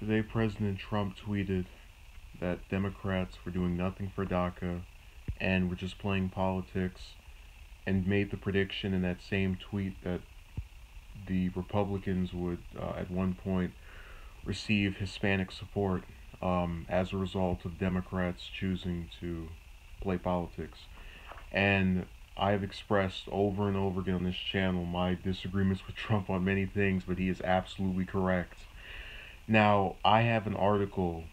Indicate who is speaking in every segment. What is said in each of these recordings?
Speaker 1: Today, President Trump tweeted that Democrats were doing nothing for DACA and were just playing politics, and made the prediction in that same tweet that the Republicans would, at one point, receive Hispanic support as a result of Democrats choosing to play politics. And I have expressed over and over again on this channel my disagreements with Trump on many things, but he is absolutely correct. Now, I have an article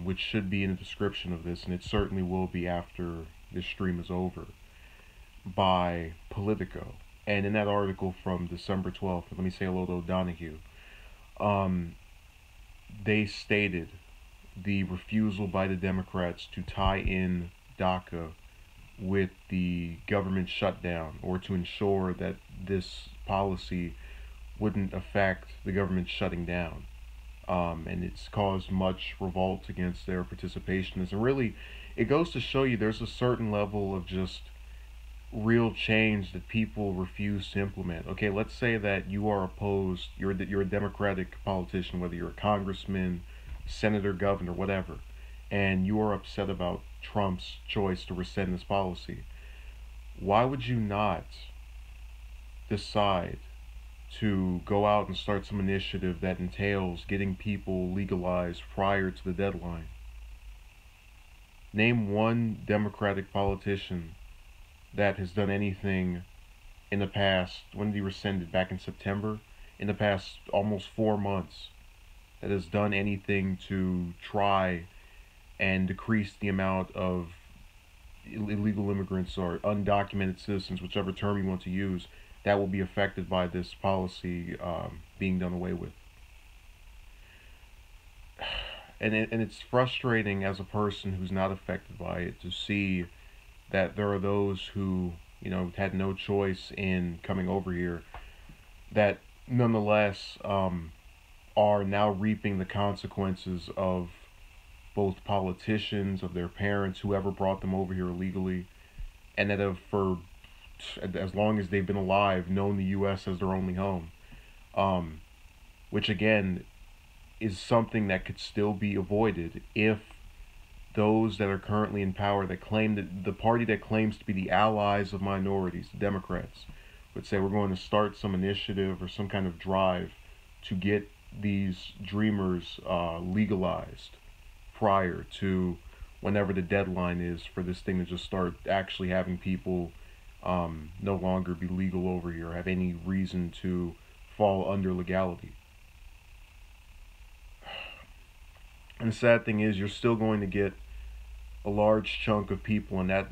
Speaker 1: which should be in the description of this, and it certainly will be after this stream is over, by Politico. And in that article from December 12th, let me say hello to O'Donoghue, they stated the refusal by the Democrats to tie in DACA with the government shutdown, or to ensure that this policy wouldn't affect the government shutting down. And it's caused much revolt against their participation. And really, it goes to show you there's a certain level of just real change that people refuse to implement. Okay, let's say that you are opposed, you're a Democratic politician, whether you're a congressman, senator, governor, whatever, and you are upset about Trump's choice to rescind this policy. Why would you not decide to go out and start some initiative that entails getting people legalized prior to the deadline? Name one Democratic politician that has done anything in the past, when did he rescind it? Back in September? In the past almost 4 months, that has done anything to try and decrease the amount of illegal immigrants or undocumented citizens, whichever term you want to use, that will be affected by this policy being done away with. And it's frustrating as a person who's not affected by it to see that there are those who, had no choice in coming over here, that nonetheless are now reaping the consequences of both politicians, of their parents, whoever brought them over here illegally, and that have, for as long as they've been alive, known the U.S. as their only home. Which again is something that could still be avoided if those that are currently in power, that claim that the party that claims to be the allies of minorities, the Democrats, would say we're going to start some initiative or some kind of drive to get these dreamers legalized prior to whenever the deadline is for this thing to just start actually having people no longer be legal over here, have any reason to fall under legality. And the sad thing is, you're still going to get a large chunk of people in that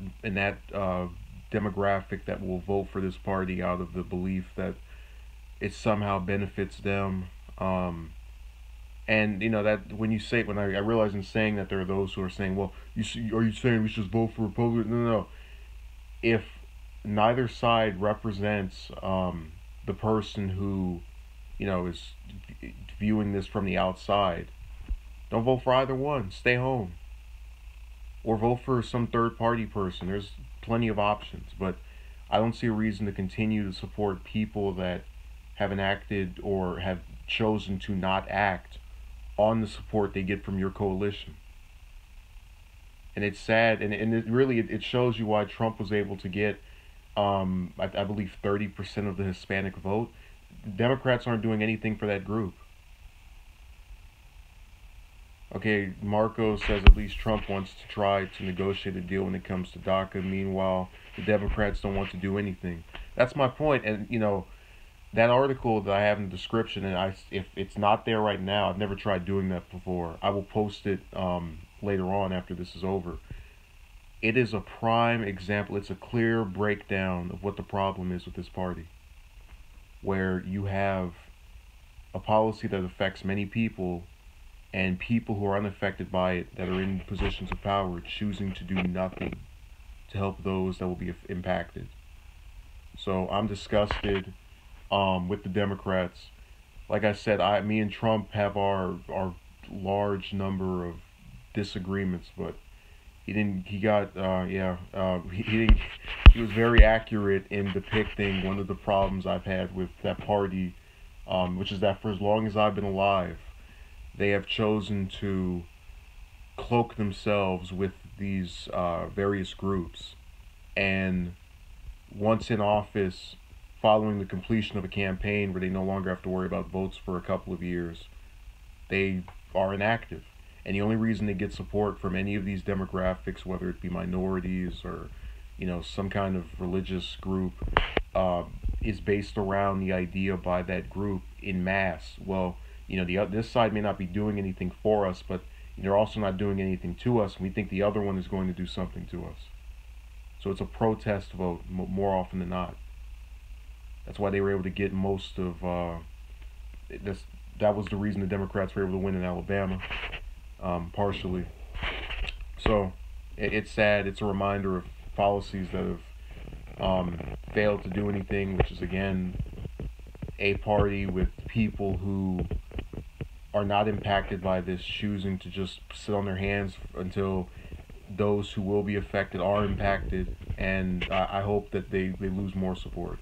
Speaker 1: demographic that will vote for this party out of the belief that it somehow benefits them. And that when I realize in saying that there are those who are saying, well, are you saying we should vote for Republicans? No. If neither side represents the person who, is viewing this from the outside, don't vote for either one. Stay home. Or vote for some third-party person. There's plenty of options, but I don't see a reason to continue to support people that have enacted or have chosen to not act on the support they get from your coalition. And it's sad, and it shows you why Trump was able to get, I believe, 30% of the Hispanic vote. Democrats aren't doing anything for that group. Okay, Marco says at least Trump wants to try to negotiate a deal when it comes to DACA. Meanwhile, the Democrats don't want to do anything. That's my point. And, that article that I have in the description, and if it's not there right now, I've never tried doing that before. I will post it later on after this is over. It is a prime example. It's a clear breakdown of what the problem is with this party, where you have a policy that affects many people, and people who are unaffected by it, that are in positions of power, choosing to do nothing to help those that will be impacted. So I'm disgusted with the Democrats. Like I said, me and Trump have our large number of disagreements, but he was very accurate in depicting one of the problems I've had with that party, which is that for as long as I've been alive, they have chosen to cloak themselves with these various groups. And once in office, following the completion of a campaign where they no longer have to worry about votes for a couple of years, they are inactive. And the only reason they get support from any of these demographics, whether it be minorities or, some kind of religious group, uh, is based around the idea by that group in mass. Well, this side may not be doing anything for us, but they're also not doing anything to us, and we think the other one is going to do something to us. So it's a protest vote more often than not. That's why they were able to get most of. This, that was the reason the Democrats were able to win in Alabama, partially. So it's sad. It's a reminder of policies that have failed to do anything, which is again a party with people who are not impacted by this choosing to just sit on their hands until those who will be affected are impacted, and I hope that they lose more support.